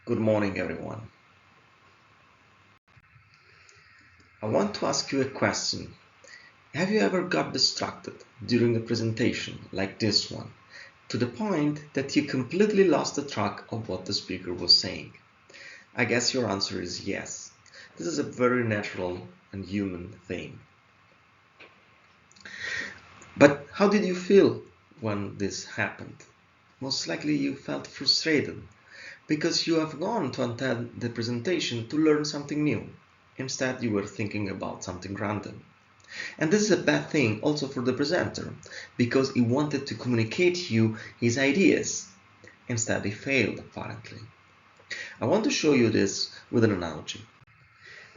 Good morning, everyone. I want to ask you a question. Have you ever got distracted during a presentation like this one, to the point that you completely lost the track of what the speaker was saying? I guess your answer is yes. This is a very natural and human thing. But how did you feel when this happened? Most likely you felt frustrated because you have gone to attend the presentation to learn something new. Instead, you were thinking about something random. And this is a bad thing also for the presenter, because he wanted to communicate you his ideas. Instead, he failed, apparently. I want to show you this with an analogy.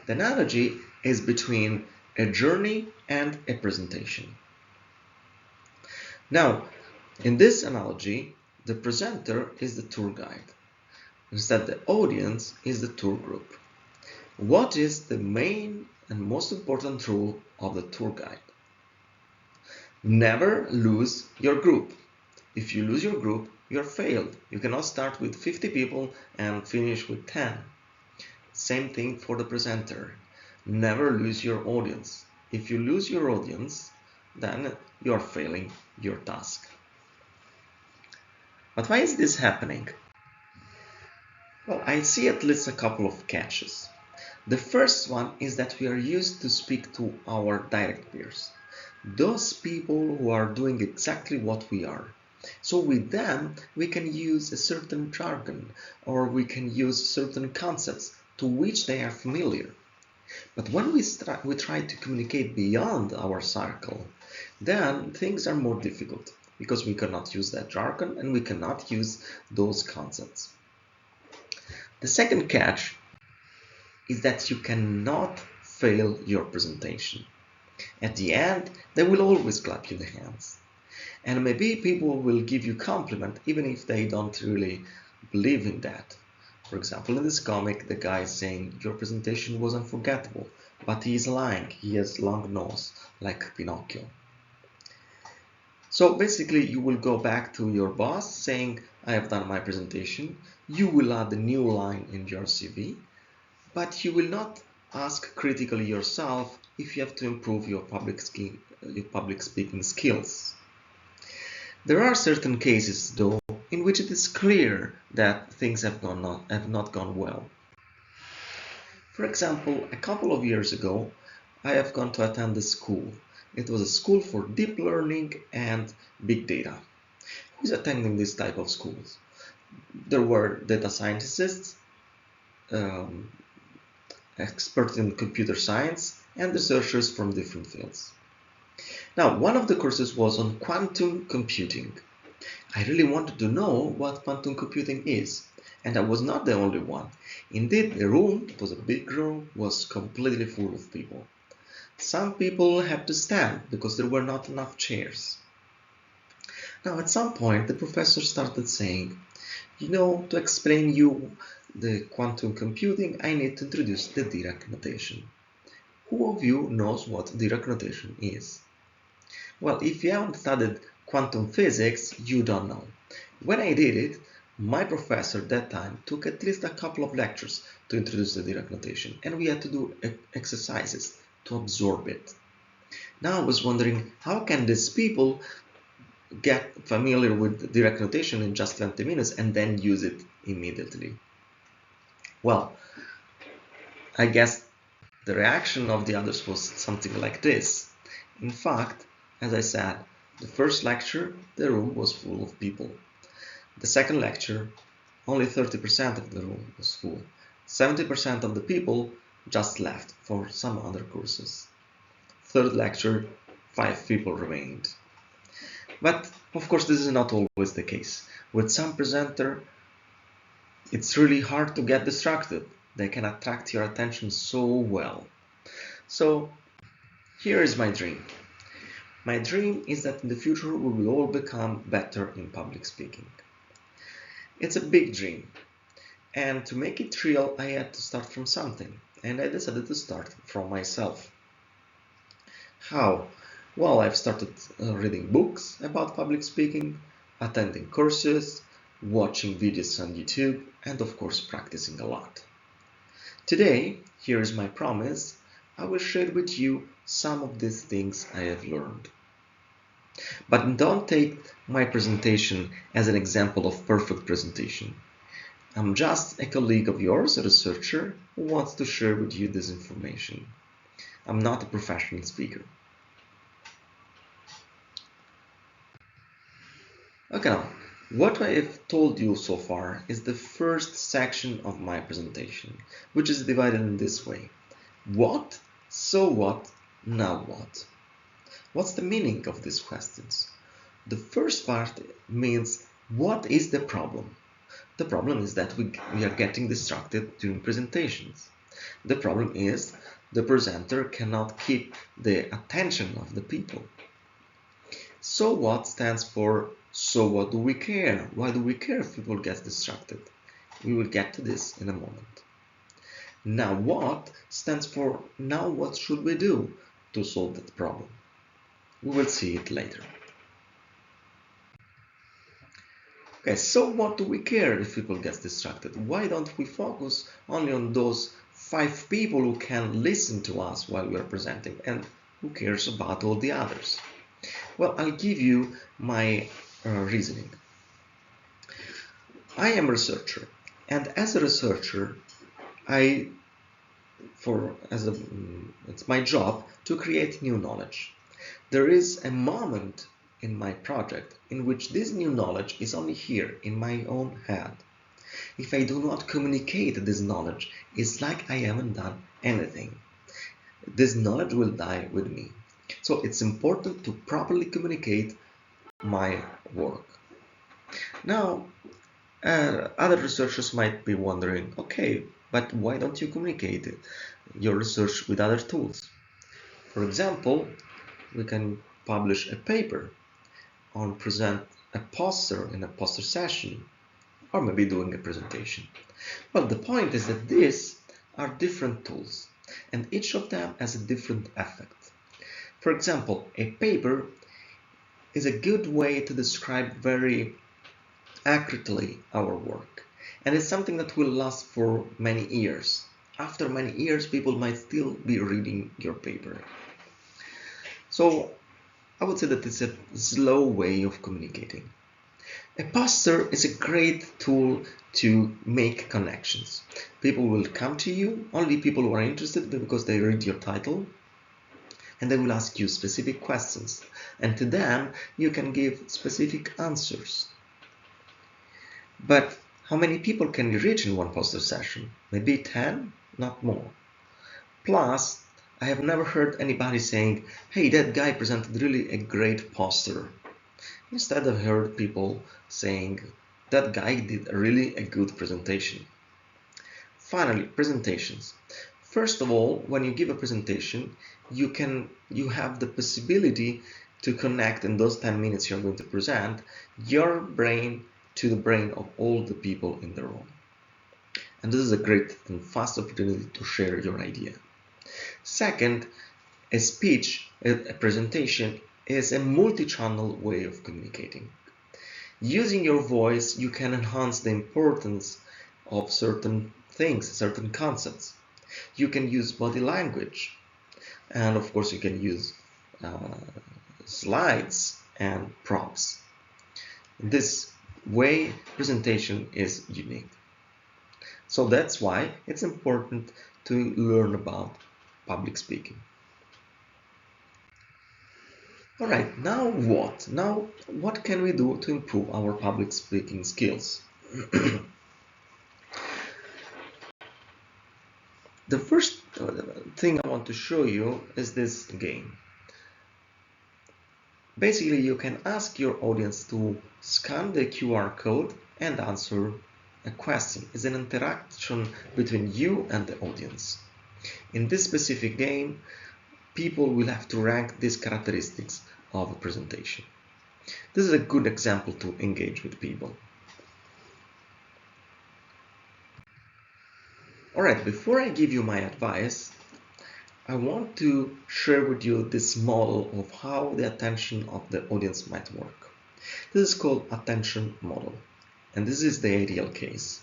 The analogy is between a journey and a presentation. Now, in this analogy, the presenter is the tour guide. Instead, the audience is the tour group. What is the main and most important rule of the tour guide? Never lose your group. If you lose your group, you're failed. You cannot start with 50 people and finish with 10. Same thing for the presenter. Never lose your audience. If you lose your audience, then you're failing your task. But why is this happening? Well, I see at least a couple of catches. The first one is that we are used to speak to our direct peers. Those people who are doing exactly what we are. So with them, we can use a certain jargon or we can use certain concepts to which they are familiar. But when we try to communicate beyond our circle, then things are more difficult because we cannot use that jargon and we cannot use those concepts. The second catch is that you cannot fail your presentation. At the end, they will always clap you the hands. And maybe people will give you compliment even if they don't really believe in that. For example, in this comic, the guy is saying, your presentation was unforgettable, but he is lying. He has long nose, like Pinocchio. So basically, you will go back to your boss saying, I have done my presentation. You will add a new line in your CV, but you will not ask critically yourself if you have to improve your public speaking skills. There are certain cases, though, in which it is clear that things have not gone well. For example, a couple of years ago, I have gone to attend a school. It was a school for deep learning and big data. Who is attending this type of schools? There were data scientists, experts in computer science, and researchers from different fields. Now, one of the courses was on quantum computing. I really wanted to know what quantum computing is, and I was not the only one. Indeed, the room, it was a big room, was completely full of people. Some people had to stand because there were not enough chairs. Now, at some point, the professor started saying, to explain you the quantum computing, I need to introduce the Dirac notation. Who of you knows what Dirac notation is? Well, if you haven't studied quantum physics, you don't know. When I did it, my professor at that time took at least a couple of lectures to introduce the Dirac notation, and we had to do exercises to absorb it. Now I was wondering, how can these people get familiar with Dirac notation in just 20 minutes and then use it immediately? Well, I guess the reaction of the others was something like this. In fact, as I said, the first lecture, the room was full of people. The second lecture, only 30% of the room was full. 70% of the people just left for some other courses. Third lecture, 5 people remained. But of course, this is not always the case. With some presenter, it's really hard to get distracted. They can attract your attention so well. So here is my dream. My dream is that in the future we will all become better in public speaking. It's a big dream, and to make it real I had to start from something, and I decided to start from myself. How? Well, I've started reading books about public speaking, attending courses, watching videos on YouTube, and of course practicing a lot. Today, here is my promise, I will share with you some of these things I have learned. But don't take my presentation as an example of perfect presentation. I'm just a colleague of yours, a researcher, who wants to share with you this information. I'm not a professional speaker. Okay, now, what I have told you so far is the first section of my presentation, which is divided in this way. What, so what, now what? What's the meaning of these questions? The first part means, what is the problem? The problem is that we are getting distracted during presentations. The problem is the presenter cannot keep the attention of the people. So what stands for, so what do we care? Why do we care if people get distracted? We will get to this in a moment. Now what stands for, now what should we do to solve that problem? We will see it later. Okay, so what do we care if people get distracted? Why don't we focus only on those 5 people who can listen to us while we are presenting, and who cares about all the others? Well, I'll give you my reasoning. I am a researcher, and as a researcher, it's my job to create new knowledge. There is a moment in my project in which this new knowledge is only here in my own head. If I do not communicate this knowledge, it's like I haven't done anything. This knowledge will die with me. So it's important to properly communicate my work. Now, other researchers might be wondering, okay, but why don't you communicate your research with other tools? For example, we can publish a paper or present a poster in a poster session, or maybe doing a presentation. Well, the point is that these are different tools, and each of them has a different effect. For example, a paper is a good way to describe very accurately our work, and it's something that will last for many years. After many years, people might still be reading your paper. So I would say that it's a slow way of communicating. A poster is a great tool to make connections. People will come to you, only people who are interested because they read your title, and they will ask you specific questions, and to them you can give specific answers. But how many people can you reach in one poster session? Maybe 10, not more. Plus, I have never heard anybody saying, hey, that guy presented really a great poster. Instead, I've heard people saying, that guy did really a good presentation. Finally, presentations. First of all, when you give a presentation, you have the possibility to connect in those 10 minutes you're going to present your brain to the brain of all the people in the room. And this is a great and fast opportunity to share your idea. Second, a speech, a presentation is a multi-channel way of communicating. Using your voice, you can enhance the importance of certain things, certain concepts. You can use body language, and of course you can use slides and props. In this way, presentation is unique. So that's why it's important to learn about public speaking. Alright, now what? Now, what can we do to improve our public speaking skills? The first thing I want to show you is this game. Basically, you can ask your audience to scan the QR code and answer a question. It's an interaction between you and the audience. In this specific game, people will have to rank these characteristics of a presentation. This is a good example to engage with people. Alright, before I give you my advice, I want to share with you this model of how the attention of the audience might work. This is called attention model. and this is the ideal case.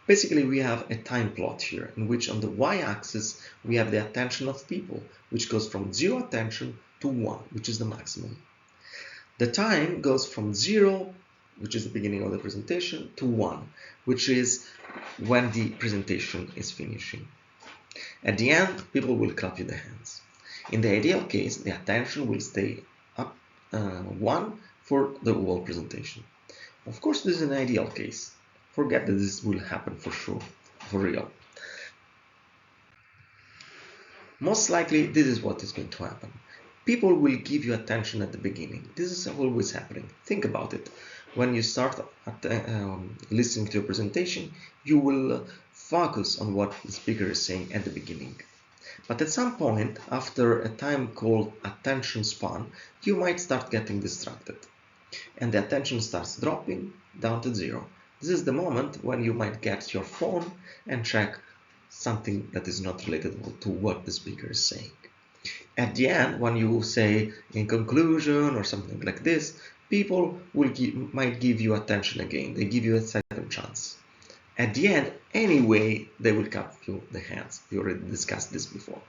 Basically, we have a time plot here in which on the y-axis we have the attention of people, which goes from 0 attention to 1, which is the maximum. The time goes from 0, which is the beginning of the presentation, to 1, which is when the presentation is finishing. At the end, people will clap you the hands. In the ideal case, the attention will stay up 1 for the whole presentation. Of course, this is an ideal case. Forget that this will happen for sure, for real. Most likely, this is what is going to happen. People will give you attention at the beginning. This is always happening. Think about it. When you start listening to a presentation, you will focus on what the speaker is saying at the beginning. But at some point, after a time called attention span, you might start getting distracted. And the attention starts dropping down to 0. This is the moment when you might get your phone and check something that is not related to what the speaker is saying. At the end, when you say in conclusion or something like this, people might give you attention again. They give you a second chance. At the end, anyway, they will clap you the hands. We already discussed this before.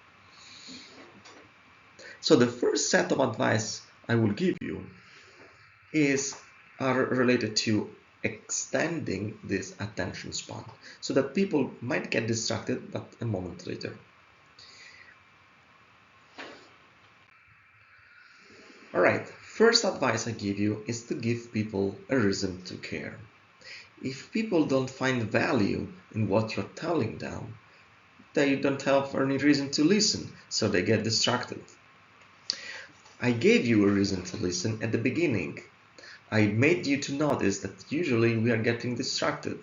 So the first set of advice I will give you are related to extending this attention span so that people might get distracted but a moment later. Alright, first advice I give you is to give people a reason to care. If people don't find value in what you're telling them, they don't have any reason to listen, so they get distracted. I gave you a reason to listen at the beginning. I made you to notice that usually we are getting distracted.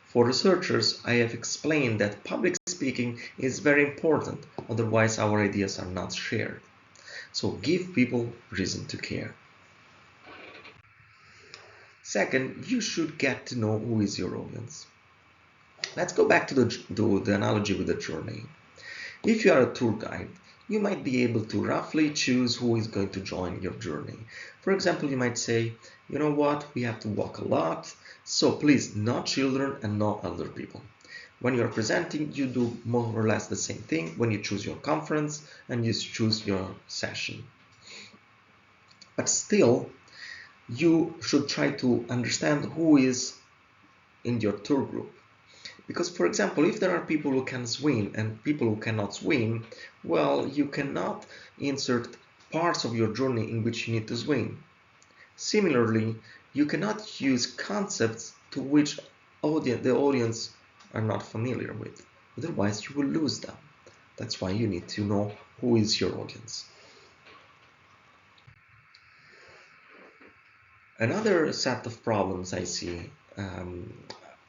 For researchers, I have explained that public speaking is very important, otherwise our ideas are not shared. So give people reason to care. Second, you should get to know who is your audience. Let's go back to the analogy with the journey. If you are a tour guide, you might be able to roughly choose who is going to join your journey. For example, you might say, you know what, we have to walk a lot, so please, no children and no elder people. When you're presenting, you do more or less the same thing when you choose your conference and you choose your session. But still, you should try to understand who is in your tour group. Because, for example, if there are people who can swim and people who cannot swim, well, you cannot insert parts of your journey in which you need to swim. Similarly, you cannot use concepts to which the audience are not familiar with. Otherwise, you will lose them. That's why you need to know who is your audience. Another set of problems I see,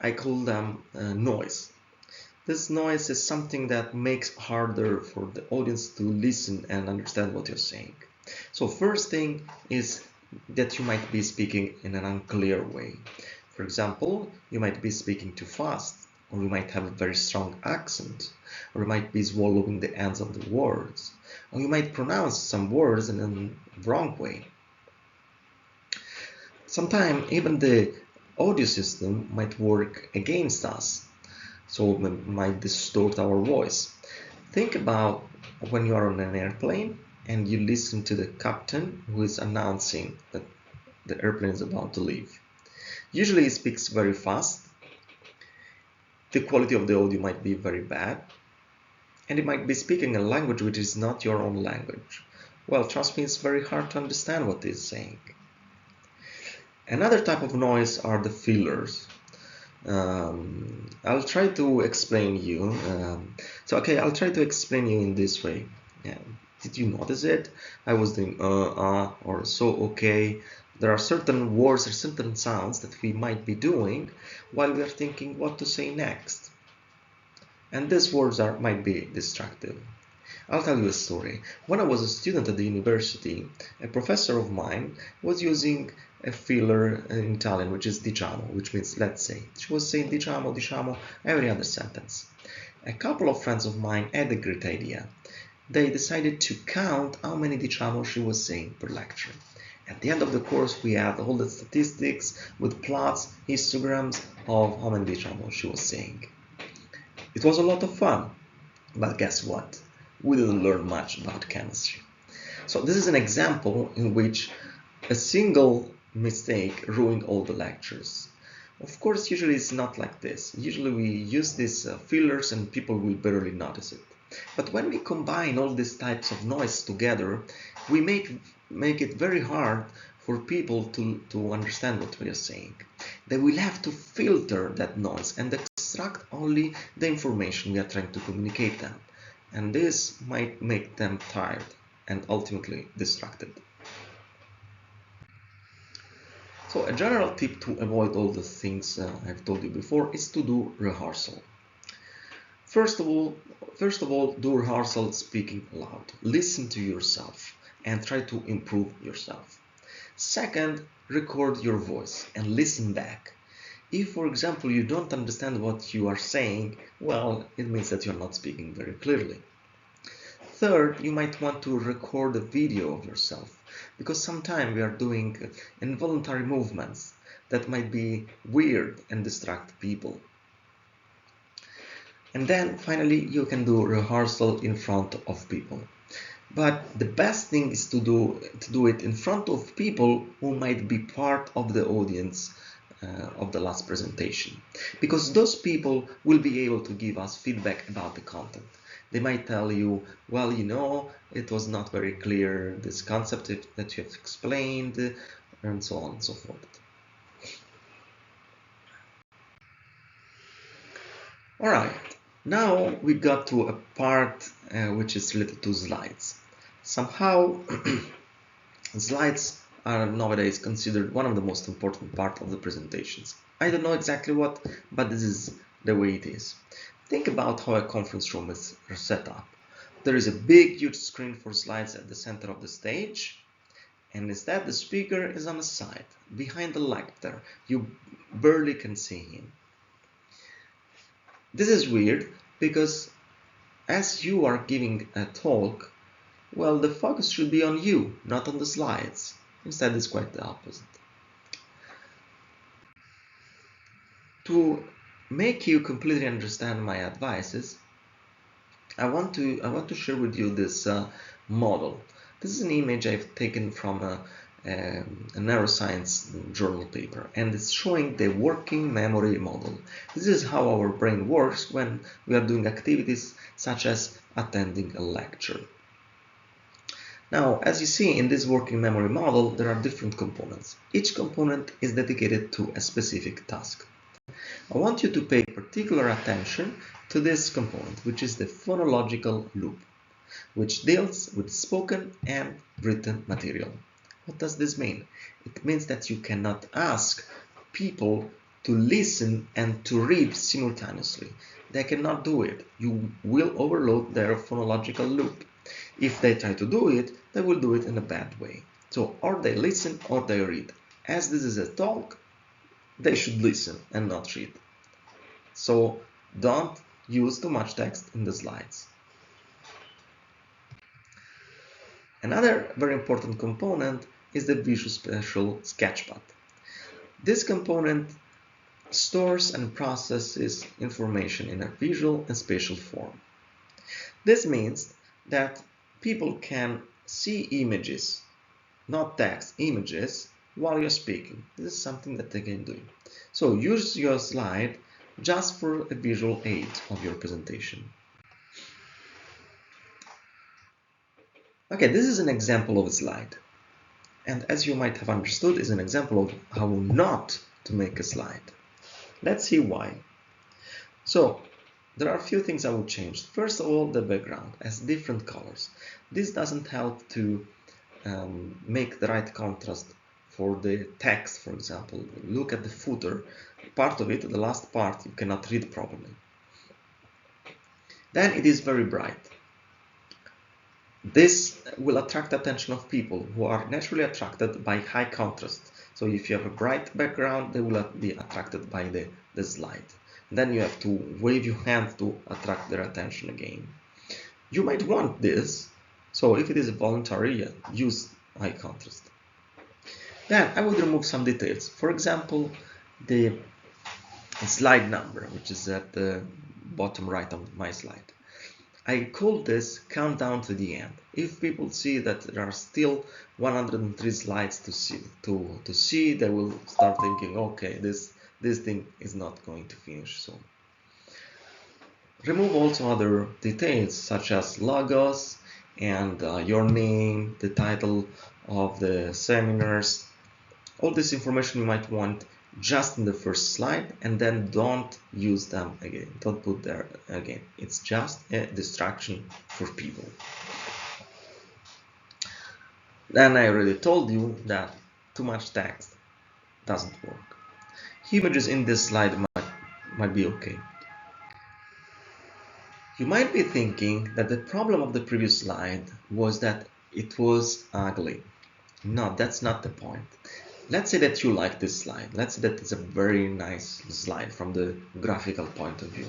I call them noise. This noise is something that makes harder for the audience to listen and understand what you're saying. So first thing is that you might be speaking in an unclear way. For example, you might be speaking too fast, or you might have a very strong accent, or you might be swallowing the ends of the words, or you might pronounce some words in a wrong way. Sometimes even the audio system might work against us, so it might distort our voice. Think about when you are on an airplane and you listen to the captain who is announcing that the airplane is about to leave. Usually he speaks very fast, the quality of the audio might be very bad, and he might be speaking a language which is not your own language. Well, trust me, it's very hard to understand what he's saying. Another type of noise are the fillers. I'll try to explain you. I'll try to explain you in this way. Did you notice it? I was doing or so okay. There are certain words or certain sounds that we might be doing while we are thinking what to say next. And these words might be distractive. I'll tell you a story. When I was a student at the university, a professor of mine was using a filler in Italian, which is diciamo, which means let's say. She was saying diciamo, diciamo, every other sentence. A couple of friends of mine had a great idea. They decided to count how many diciamo she was saying per lecture. At the end of the course, we had all the statistics with plots, histograms of how many decimals she was saying. It was a lot of fun, but guess what? We didn't learn much about chemistry. So this is an example in which a single mistake ruined all the lectures. Of course, usually it's not like this. Usually we use these fillers and people will barely notice it. But when we combine all these types of noise together, we make it very hard for people to understand what we are saying. They will have to filter that noise and extract only the information we are trying to communicate them. And this might make them tired and ultimately distracted. So a general tip to avoid all the things I've told you before is to do rehearsal. First of all, do rehearsal speaking loud. Listen to yourself and try to improve yourself. Second, record your voice and listen back. If, for example, you don't understand what you are saying, well, it means that you're not speaking very clearly. Third, you might want to record a video of yourself, because sometimes we are doing involuntary movements that might be weird and distract people. And then finally, you can do rehearsal in front of people. But the best thing is to do it in front of people who might be part of the audience of the last presentation, because those people will be able to give us feedback about the content. They might tell you, well, it was not very clear, this concept that you have explained, and so on and so forth. All right, now we got to a part which is related to slides. Somehow, slides are nowadays considered one of the most important part of the presentations. I don't know exactly what, but this is the way it is. Think about how a conference room is set up. There is a big, huge screen for slides at the center of the stage, and instead the speaker is on the side, behind the lectern. You barely can see him. This is weird because as you are giving a talk, well, the focus should be on you, not on the slides. Instead, it's quite the opposite. To make you completely understand my advices, I want to share with you this model. This is an image I've taken from a neuroscience journal paper, and it's showing the working memory model. This is how our brain works when we are doing activities such as attending a lecture. Now, as you see in this working memory model, there are different components. Each component is dedicated to a specific task. I want you to pay particular attention to this component, which is the phonological loop, which deals with spoken and written material. What does this mean? It means that you cannot ask people to listen and to read simultaneously. They cannot do it. You will overload their phonological loop. If they try to do it, they will do it in a bad way. So, or they listen or they read. As this is a talk, they should listen and not read. So, don't use too much text in the slides. Another very important component is the Visual Spatial Sketchpad. This component stores and processes information in a visual and spatial form. This means that people can see images, not text, images, while you're speaking. This is something that they can do. So use your slide just for a visual aid of your presentation. Okay, this is an example of a slide. And as you might have understood, is an example of how not to make a slide. Let's see why. So, there are a few things I would change. First of all, the background has different colors. This doesn't help to make the right contrast for the text, for example. Look at the footer. Part of it, the last part, you cannot read properly. Then it is very bright. This will attract the attention of people who are naturally attracted by high contrast. So if you have a bright background, they will be attracted by the slide. Then you have to wave your hand to attract their attention again. You might want this, so if it is voluntary, use high contrast. Then I would remove some details. For example, the slide number, which is at the bottom right of my slide. I call this countdown to the end. If people see that there are still 103 slides to see, they will start thinking, okay, this thing is not going to finish soon. Remove also other details such as logos and your name, the title of the seminars. All this information you might want just in the first slide, and then don't use them again. Don't put there again. It's just a distraction for people. Then I already told you that too much text doesn't work. Images in this slide might be okay. You might be thinking that the problem of the previous slide was that it was ugly. No, that's not the point. Let's say that you like this slide. Let's say that it's a very nice slide from the graphical point of view.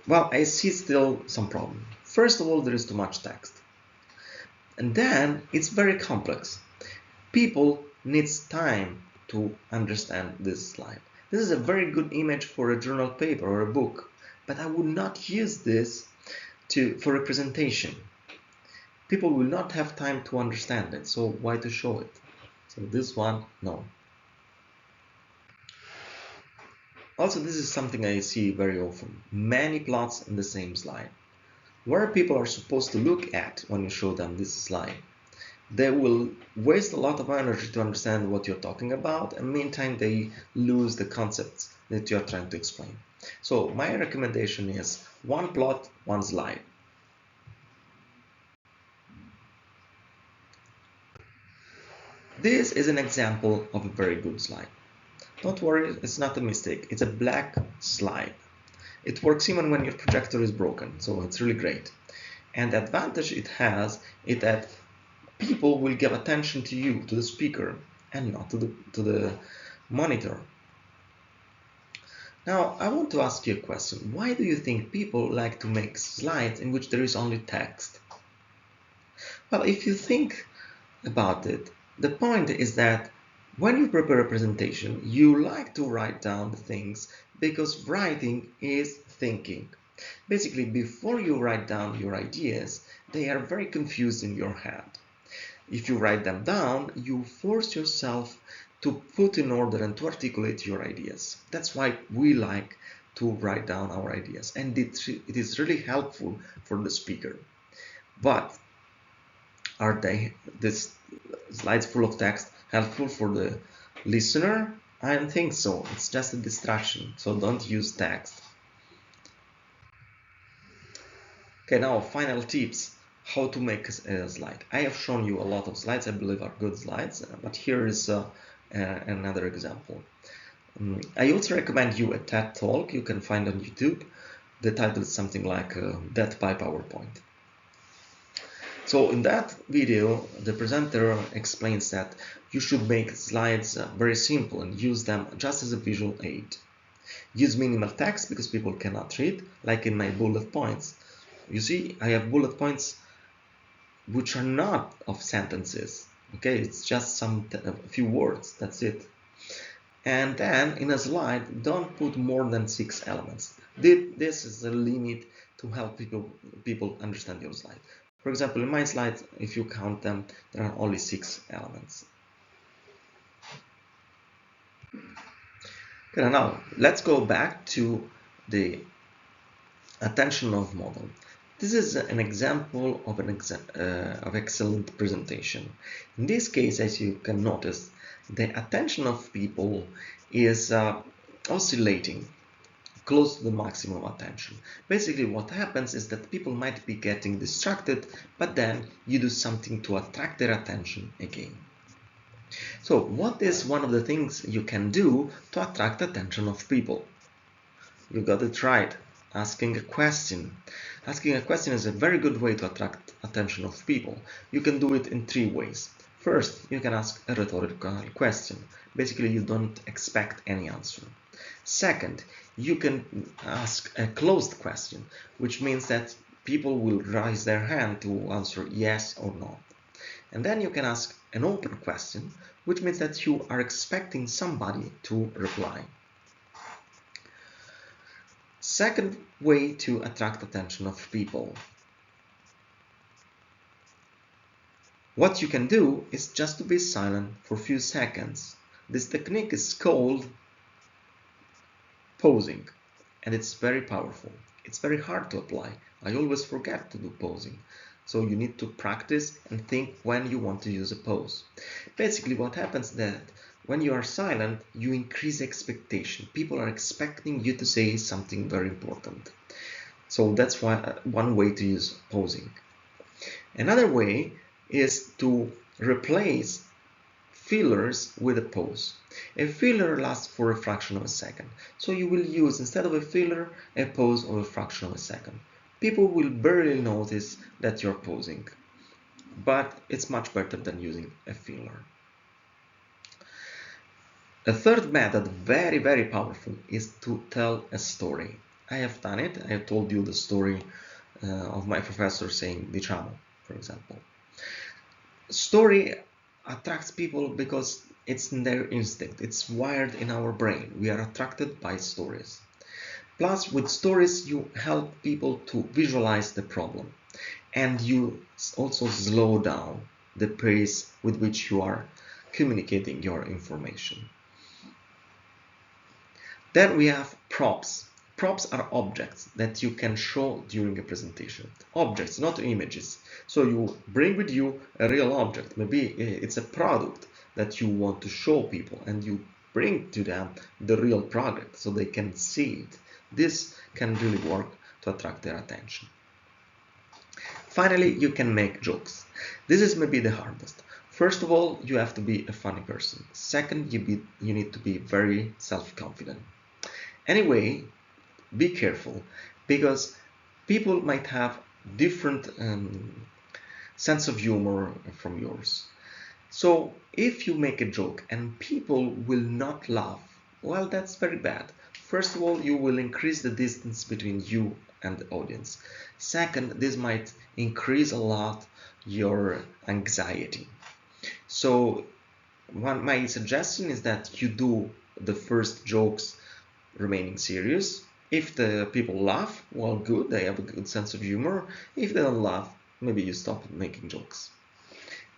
Well, I see still some problem. First of all, there is too much text. And then it's very complex. People need time to understand this slide. This is a very good image for a journal paper or a book, but I would not use this for a presentation. People will not have time to understand it, so why to show it? So this one, no. Also, this is something I see very often. Many plots in the same slide. Where people are supposed to look at when you show them this slide. They will waste a lot of energy to understand what you're talking about, and meantime they lose the concepts that you're trying to explain. So my recommendation is one plot, one slide. This is an example of a very good slide. Don't worry, it's not a mistake. It's a black slide. It works even when your projector is broken, so it's really great. And the advantage it has is that people will give attention to you, to the speaker, and not to the monitor. Now, I want to ask you a question. Why do you think people like to make slides in which there is only text? Well, if you think about it, the point is that when you prepare a presentation, you like to write down the things because writing is thinking. Basically, before you write down your ideas, they are very confused in your head. If you write them down, you force yourself to put in order and to articulate your ideas. That's why we like to write down our ideas, and it is really helpful for the speaker. But are these slides full of text helpful for the listener? I don't think so. It's just a distraction, so don't use text. Okay, now final tips. How to make a slide. I have shown you a lot of slides I believe are good slides, but here is another example. I also recommend you a TED Talk you can find on YouTube. The title is something like Death by PowerPoint. So in that video, the presenter explains that you should make slides very simple and use them just as a visual aid. Use minimal text because people cannot read, like in my bullet points. You see, I have bullet points which are not of sentences. Okay, it's just a few words, that's it. And then in a slide, don't put more than 6 elements. This is the limit to help people understand your slide. For example, in my slide, if you count them, there are only 6 elements. Okay, now let's go back to the attention-of model. This is an example of of excellent presentation. In this case, as you can notice, the attention of people is oscillating close to the maximum attention. Basically, what happens is that people might be getting distracted, but then you do something to attract their attention again. So, what is one of the things you can do to attract attention of people? You got it right. Asking a question. Asking a question is a very good way to attract attention of people. You can do it in 3 ways. First, you can ask a rhetorical question. Basically, you don't expect any answer. Second, you can ask a closed question, which means that people will raise their hand to answer yes or no. And then you can ask an open question, which means that you are expecting somebody to reply. Second way to attract attention of people. What you can do is just to be silent for a few seconds. This technique is called posing, and it's very powerful. It's very hard to apply. I always forget to do posing. So you need to practice and think when you want to use a pose. Basically what happens is that when you are silent, you increase expectation. People are expecting you to say something very important. So that's one way to use posing. Another way is to replace fillers with a pose. A filler lasts for a fraction of a second, so you will use, instead of a filler, a pose of a fraction of a second. People will barely notice that you're posing, but it's much better than using a filler. A third method, very, very powerful, is to tell a story. I have done it. I have told you the story of my professor saying diciamo, for example. Story attracts people because it's in their instinct. It's wired in our brain. We are attracted by stories. Plus, with stories, you help people to visualize the problem, and you also slow down the pace with which you are communicating your information. Then we have props. Props are objects that you can show during a presentation. Objects, not images. So you bring with you a real object. Maybe it's a product that you want to show people, and you bring to them the real product so they can see it. This can really work to attract their attention. Finally, you can make jokes. This is maybe the hardest. First of all, you have to be a funny person. Second, you need to be very self-confident. Anyway, be careful, because people might have different sense of humor from yours. So if you make a joke and people will not laugh, well, that's very bad. First of all, you will increase the distance between you and the audience. Second, this might increase a lot your anxiety. So my suggestion is that you do the first jokes remaining serious. If the people laugh, well, good, they have a good sense of humor. If they don't laugh, maybe you stop making jokes.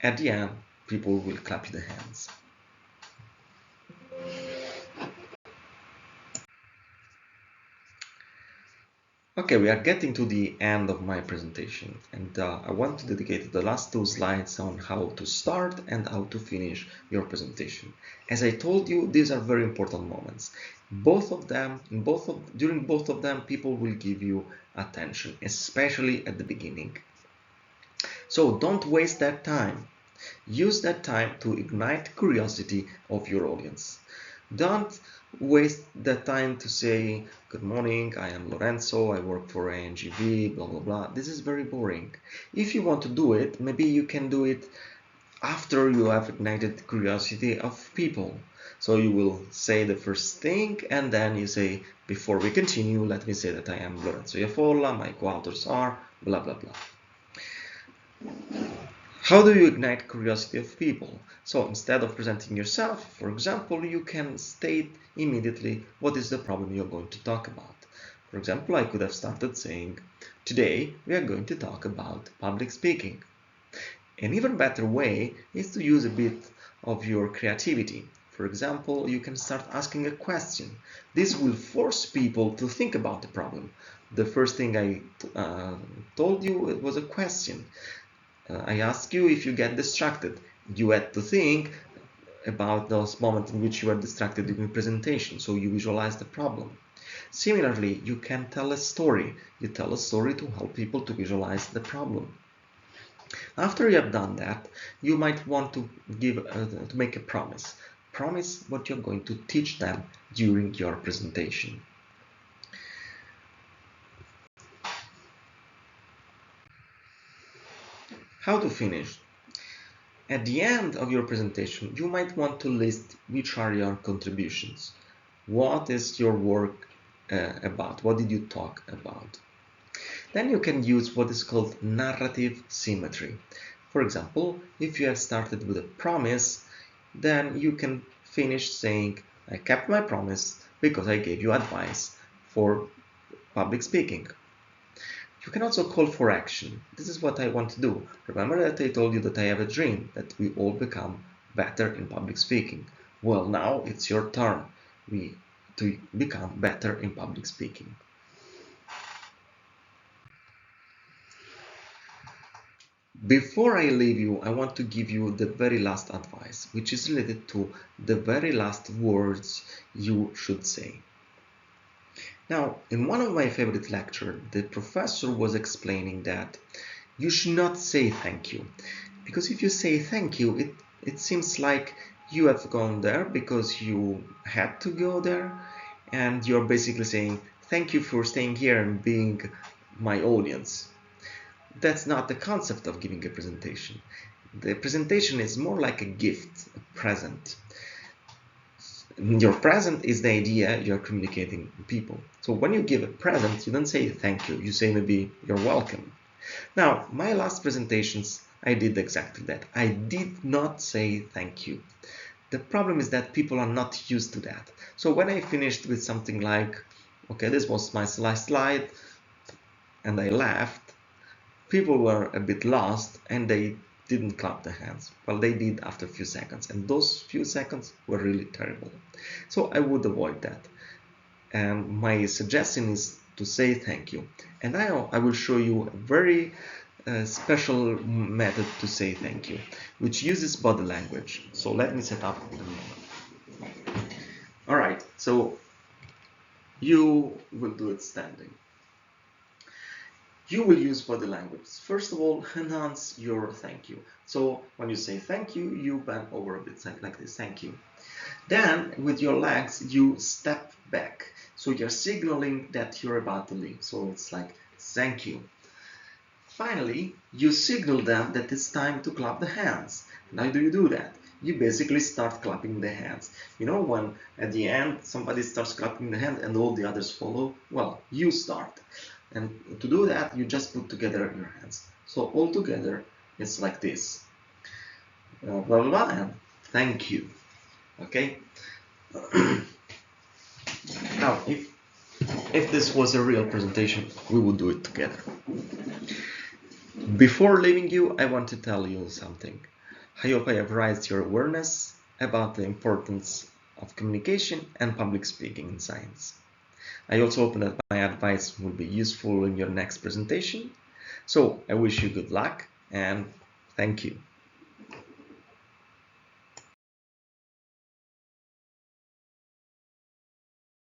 At the end, people will clap you the hands. Okay, we are getting to the end of my presentation, and I want to dedicate the last two slides on how to start and how to finish your presentation. As I told you, these are very important moments. During both of them, people will give you attention, especially at the beginning. So don't waste that time. Use that time to ignite curiosity of your audience. Don't waste the time to say, good morning, I am Lorenzo, I work for ANGV, blah, blah, blah. This is very boring. If you want to do it, maybe you can do it after you have ignited curiosity of people. So you will say the first thing, and then you say, before we continue, let me say that I am Lorenzo Iafolla, my co-authors are, blah, blah, blah. How do you ignite curiosity of people? So instead of presenting yourself, for example, you can state immediately what is the problem you're going to talk about. For example, I could have started saying, today we are going to talk about public speaking. An even better way is to use a bit of your creativity. For example, you can start asking a question. This will force people to think about the problem. The first thing I told you, it was a question. I ask you if you get distracted. You had to think about those moments in which you are distracted during presentation, so you visualize the problem. Similarly, you can tell a story. You tell a story to help people to visualize the problem. After you have done that, you might want to make a promise. Promise what you're going to teach them during your presentation. How to finish? At the end of your presentation, you might want to list which are your contributions. What is your work about? What did you talk about? Then you can use what is called narrative symmetry. For example, if you have started with a promise, then you can finish saying, I kept my promise because I gave you advice for public speaking. You can also call for action. This is what I want to do. Remember that I told you that I have a dream that we all become better in public speaking. Well, now it's your turn to become better in public speaking. Before I leave you, I want to give you the very last advice, which is related to the very last words you should say. Now, in one of my favorite lectures, the professor was explaining that you should not say thank you. Because if you say thank you, it seems like you have gone there because you had to go there, and you're basically saying thank you for staying here and being my audience. That's not the concept of giving a presentation. The presentation is more like a gift, a present. Your present is the idea you're communicating to people. So when you give a present, you don't say thank you, you say maybe you're welcome. Now, my last presentations, I did exactly that. I did not say thank you. The problem is that people are not used to that. So when I finished with something like, okay, this was my last slide, and I left, people were a bit lost and they didn't clap their hands. Well, they did after a few seconds, and those few seconds were really terrible. So I would avoid that. And my suggestion is to say thank you. And now I will show you a very special method to say thank you, which uses body language. So let me set up in a moment. All right, so you will do it standing. You will use body language. First of all, enhance your thank you. So when you say thank you, you bend over a bit like this, thank you. Then with your legs, you step back. So you're signaling that you're about to leave. So it's like, thank you. Finally, you signal them that it's time to clap the hands. And how do you do that? You basically start clapping the hands. You know, when at the end somebody starts clapping the hand and all the others follow? Well, you start. And to do that, you just put together your hands. So all together, it's like this. Blah, blah, blah, and thank you. Okay? Now, if this was a real presentation, we would do it together. Before leaving you, I want to tell you something. I hope I have raised your awareness about the importance of communication and public speaking in science. I also hope that my advice will be useful in your next presentation. So I wish you good luck and thank you.